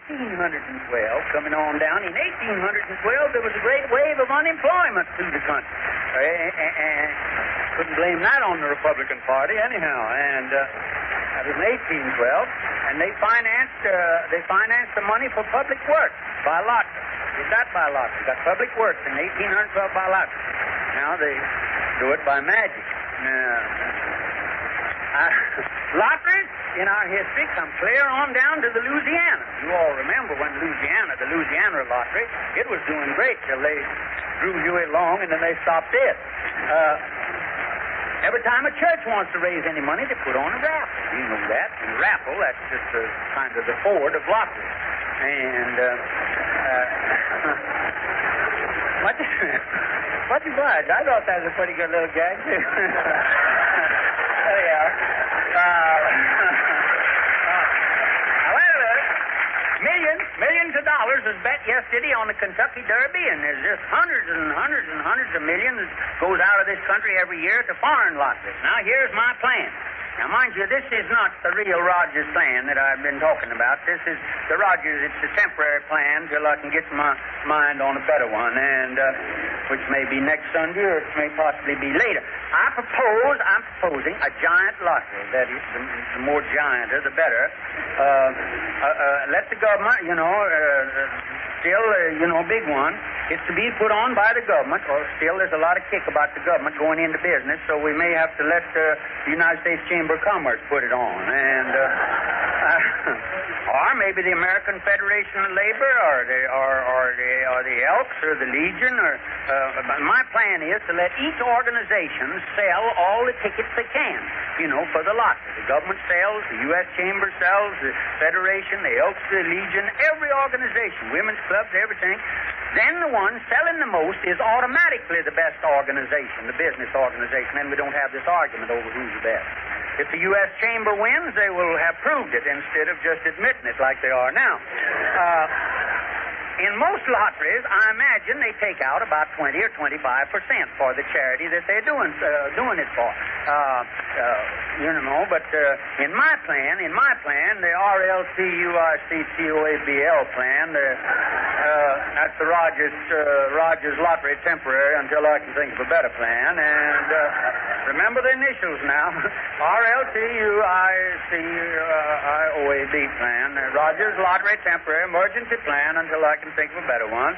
1812, coming on down, in 1812, there was a great wave of unemployment through the country. And couldn't blame that on the Republican Party anyhow. And that was in 1812, and they financed the money for public works by lottery. Did that by lottery. Got public works in 1812 by lottery. Now they do it by magic. Lotteries in our history come clear on down to the Louisiana. You all remember when the Louisiana lottery, it was doing great till they drew Huey Long and then they stopped it. Every time a church wants to raise any money, they put on a raffle. You know that. And a raffle, that's just kind of the Ford of lottery. And, what you buy? I thought that was a pretty good little gag, too. There you are. Millions of dollars was bet yesterday on the Kentucky Derby, and there's just hundreds and hundreds and hundreds of millions goes out of this country every year to foreign lotteries. Now, here's my plan. Now, mind you, this is not the real Rogers plan that I've been talking about. This is the Rogers, it's a temporary plan till I can get my mind on a better one, and which may be next Sunday or it may possibly be later. I'm proposing a giant lottery. That is, the more giant, the better. Let the government, still, big one. It's to be put on by the government, or still there's a lot of kick about the government going into business, so we may have to let the United States Chamber of Commerce put it on. And, or maybe the American Federation of Labor, or the Elks, or the Legion, or, my plan is to let each organization sell all the tickets they can, for the lottery. The government sells, the U.S. Chamber sells, the Federation, the Elks, the Legion, every organization, women's clubs, everything. Then the one selling the most is automatically the best organization, the business organization, and we don't have this argument over who's the best. If the U.S. Chamber wins, they will have proved it instead of just admitting it like they are now. In most lotteries, I imagine they take out about 20 or 25% for the charity that they're doing it for. But in my plan, the RLTURCCOABL plan, that's the Rogers Lottery temporary until I can think of a better plan. And remember the initials now. RLTURCCOAB plan, Rogers Lottery temporary emergency plan until I can think of a better one.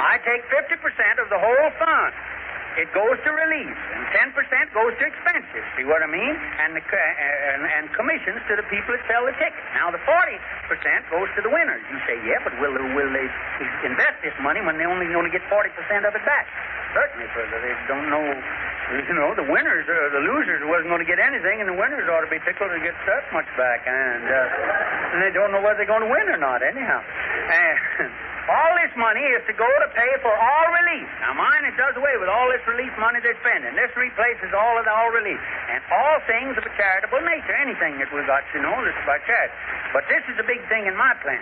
I take 50% of the whole fund. It goes to relief, and 10% goes to expenses. See what I mean? And and commissions to the people that sell the tickets. Now, the 40% goes to the winners. You say, yeah, but will they invest this money when they only get 40% of it back? Certainly, because they don't know. The winners or the losers wasn't going to get anything, and the winners ought to be tickled to get that much back. And they don't know whether they're going to win or not, anyhow. And all this money is to go to pay for all relief. Now, mine, it does away with all this relief money they're spending. This replaces all relief. And all things of a charitable nature. Anything that we've got, this is by charity. But this is a big thing in my plan.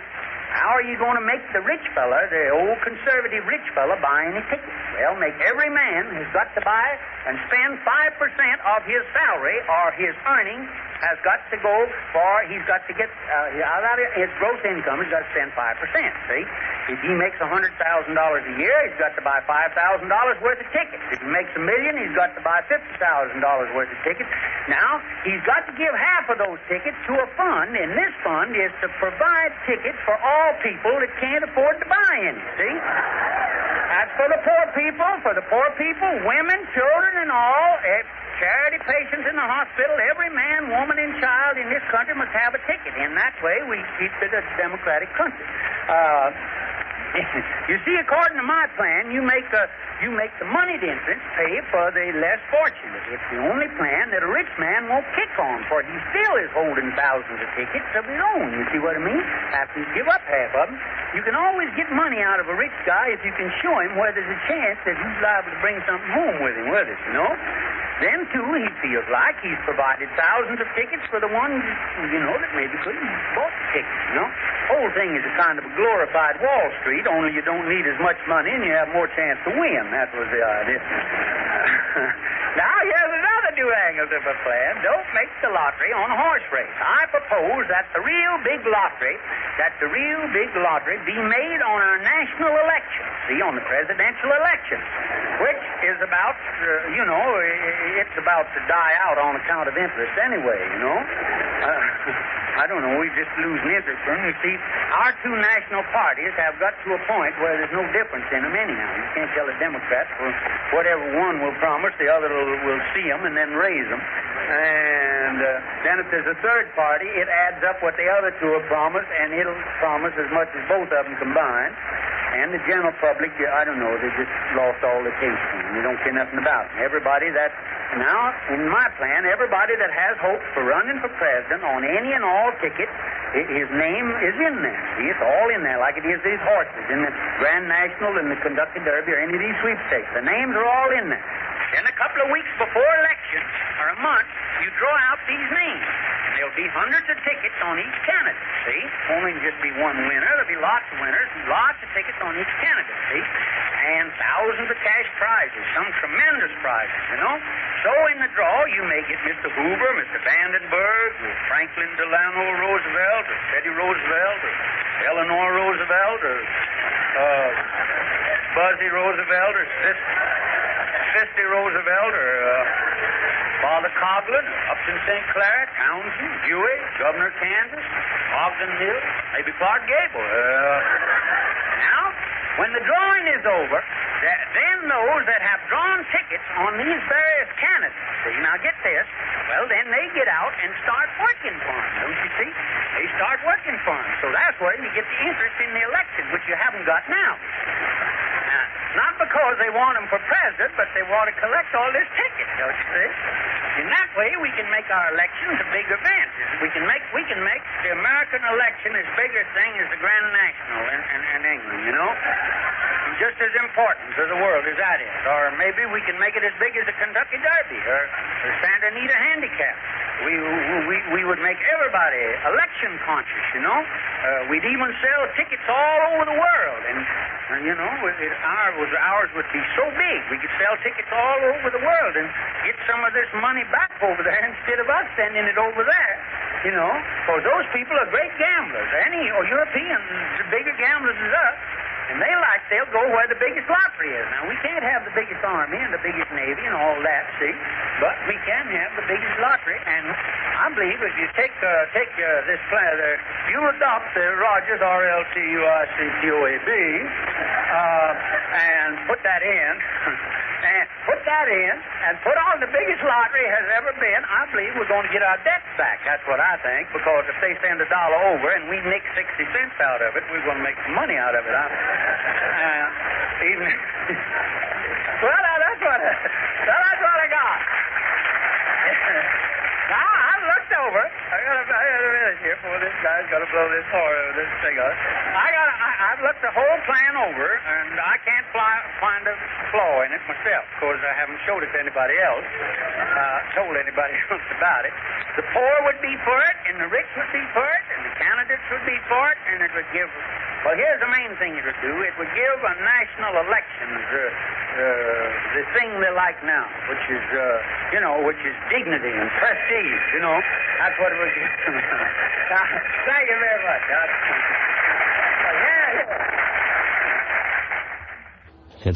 How are you going to make the rich fella, the old conservative rich fella, buy any tickets? Well, make every man who's got to buy and spend 5% of his salary or his earnings has got to go for, he's got to get, out of his gross income, he's got to spend 5%, see? If he makes $100,000 a year, he's got to buy $5,000 worth of tickets. If he makes $1 million, he's got to buy $50,000 worth of tickets. Now, he's got to give half of those tickets to a fund, and this fund is to provide tickets for all people that can't afford to buy any, see? That's for the poor people, women, children, and all. Charity patients in the hospital, every man, woman, and child in this country must have a ticket. In that way, we keep it a democratic country. You see, according to my plan, you make the moneyed entrants pay for the less fortunate. It's the only plan that a rich man won't kick on, for he still is holding thousands of tickets of his own. You see what I mean? After you give up half of them, you can always get money out of a rich guy if you can show him where there's a chance that he's liable to bring something home with him, Then, too, he feels like he's provided thousands of tickets for the ones, that maybe couldn't bought the tickets, Whole thing is a kind of a glorified Wall Street, only you don't need as much money and you have more chance to win. That was the idea. Now, here's another new angle to the plan. Don't make the lottery on a horse race. I propose that the real big lottery that the real big lottery be made on our national election, see, on the presidential election, which is about, it's about to die out on account of interest anyway, I don't know, we're just losing interest in them. You see, our two national parties have got to a point where there's no difference in them anyhow. You can't tell a Democrat, well, whatever one will promise, the other will see them and then raise them. And then if there's a third party, it adds up what the other two have promised, and it'll promise as much as both of them combined. And the general public, I don't know, they just lost all the taste in them. They don't care nothing about them. Everybody that, now, in my plan, everybody that has hopes for running for president on any and all tickets, his name is in there. See, it's all in there, like it is these horses in the Grand National and the Kentucky Derby or any of these sweepstakes. The names are all in there. Then a couple of weeks before election, or a month, you draw out these names. And there'll be hundreds of tickets on each candidate, see? Won't just be one winner. There'll be lots of winners and lots of tickets on each candidate, see? And thousands of cash prizes, some tremendous prizes, So in the draw, you may get Mr. Hoover, Mr. Vandenberg, or Franklin Delano Roosevelt, or Teddy Roosevelt, or Eleanor Roosevelt, or Buzzy Roosevelt, or Sister Roosevelt, or Father Coughlin, Upton St. Clair, Townsend, Dewey, Governor Kansas, Ogden Hill, maybe Clark Gable. Now, when the drawing is over, then those that have drawn tickets on these various candidates, see, now get this, well, then they get out and start working for them, don't you see? They start working for them. So that's where you get the interest in the election, which you haven't got now. Not because they want him for president, but they want to collect all this tickets, don't you see? In that way, we can make our elections a big event. We can make the American election as big a thing as the Grand National in England, And just as important to the world as that is. Or maybe we can make it as big as the Kentucky Derby or Santa Anita Handicap. We would make everybody election conscious, We'd even sell tickets all over the world, and ours would be so big we could sell tickets all over the world and get some of this money back over there instead of us sending it over there, Because those people are great gamblers. Europeans, the bigger gamblers as us. And they'll go where the biggest lottery is. Now, we can't have the biggest army and the biggest navy and all that, see? But we can have the biggest lottery. And I believe if you take this plan, you adopt the Rogers, RLCUICTOAB, and put that in, and put on the biggest lottery has ever been, I believe we're going to get our debts back. That's what I think, because if they send $1 over and we nick 60 cents out of it, we're going to make some money out of it. Well, that's what I got. Now, I looked over. I got a minute here before this guy's got to blow this horn with this cigar. I've looked the whole plan over, and I can't find a flaw in it myself. Of course, I haven't showed it to anybody else, told anybody else about it. The poor would be for it, and the rich would be for it, and the candidates would be for it, and it would give... Well, here's the main thing it would do. It would give a national elections the thing they like now, which is, which is dignity and prestige, That's what it would give. Thank you very much. Yeah.